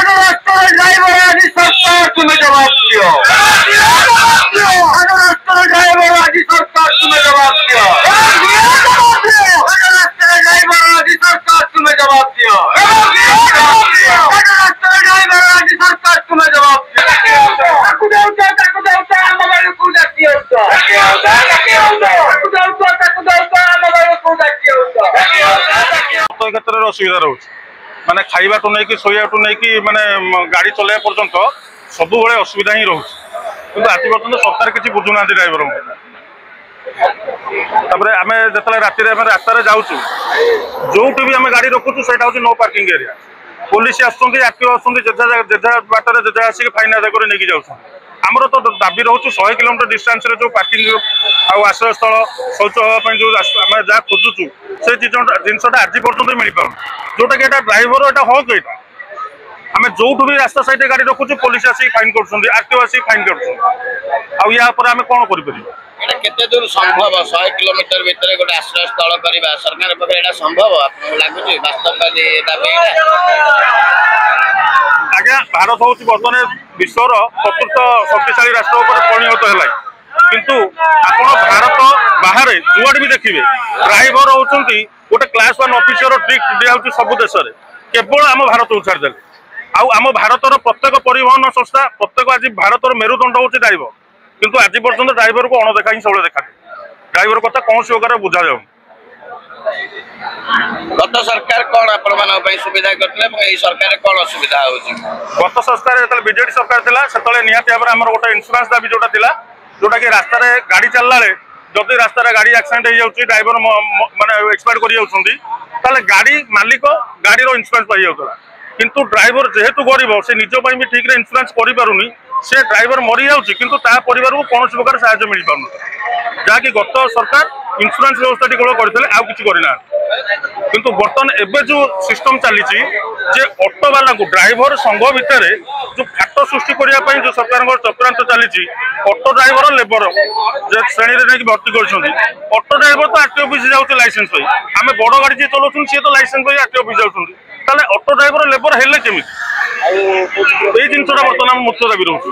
Driver आज सरकार तुम्हें जवाब दियो। ड्राइवर आज सरकार तुम्हें जवाब दियो। ड्राइवर आज सरकार तुम्हें जवाब दियो। ड्राइवर आज सरकार तुम्हें जवाब क्षेत्र में असुविधा रोचे माने खाइबा टू नहीं शोया टू नहीं माने गाड़ी चलवा पर्यंत सब असुविधा ही रोचे कि आज पर्यटन सरकार किसी बुझुना ड्राइवर आम जो राति रास्त जाऊँ जो भी आम गाड़ी रखुचु से नो पार्किंग एरिया पुलिस आसो जेजा बाटर जेजा आसिक फाइन आदाय कर नहीं जाऊँ आमर तो दाबी रोचे 100 किलोमीटर डिस्टेंस जो पार्किंग आश्रय स्थल शौच हाँपाई जो आम जहाँ खोजुचु से जिनसा आज पर्यटन मिल पार जोटा कि ड्राइवर यहाँ हक यहाँ आम जो भी रास्ता साइड गाड़ी रखुचु पुलिस आसिक फाइन कर आरटीओ आसिक फाइन कर आम कौन कर केते दूर संभव 100 किलोमीटर भितर गोटे आश्रय स्थल करबा सरकार पखे एटा संभव आपको लागुची वास्तववादी दाबी आज्ञा भारत हूँ बर्तमान विश्वर चतुर्थ शक्तिशाली राष्ट्र परिणत है किंतु आपण भारत बाहर जुआड़ भी देखिए ड्राइवर होती गोटे क्लास 1 ऑफिसर ट्रिक दिखाई सब देश में केवल आम भारत को छाड़देले आम भारतर प्रत्येक परिवहन संस्था प्रत्येक आज भारतर मेरुदंड हूँ ड्राइवर किंतु आज पर्यटन ड्राइवर को अणदेखा ही सब देखा ड्राइवर कथा कौन प्रकार बुझा जाऊ गत सरकार कौन आपण सुविधा करते सरकार कौन असुविधा हो गत सरकार जो बीजेडी सरकार थी से निहती भाव में गोटे इन्शुरांस दाबी जोटा था जोटा कि रास्तार गाड़ी चलला जदि रास्तार गाड़ी एक्सीडेंट हो जाऊँगी ड्राइवर माने एक्सपायर कर गाड़ी मालिक गाड़ी इन्शुरांस पाई जाऊला किंतु ड्राइवर जेहेतु गरीब से निज भी ठीक इन्शुरांस करें से ड्राइवर मरी जाऊँगी किंतु ता परिवार को कौन प्रकार साहाय्य मिल पार जहाँकि गत सरकार इन्शुरांस व्यवस्था टी करते आउ कि करना किंतु बर्तमान एबे जो सिस्टम चली ऑटो वाला को ड्राइवर संघ भितर जो फाट सृष्टि करने जो सरकार चक्रांत चली ऑटो ड्राइवर लेबर श्रेणी नहीं भर्ती कर ऑटो ड्राइवर तो आरटीओ ऑफिस जाऊँ लाइसेंस पाई आम बड़ गाड़ी जी चलाऊँ सी तो लाइसेंस पाई आरटीओ ऑफिस जाऊँ ऑटो ड्राइवर लेबर हेले केमी जिनसा बर्तमान मुख्य दाबी रोचे।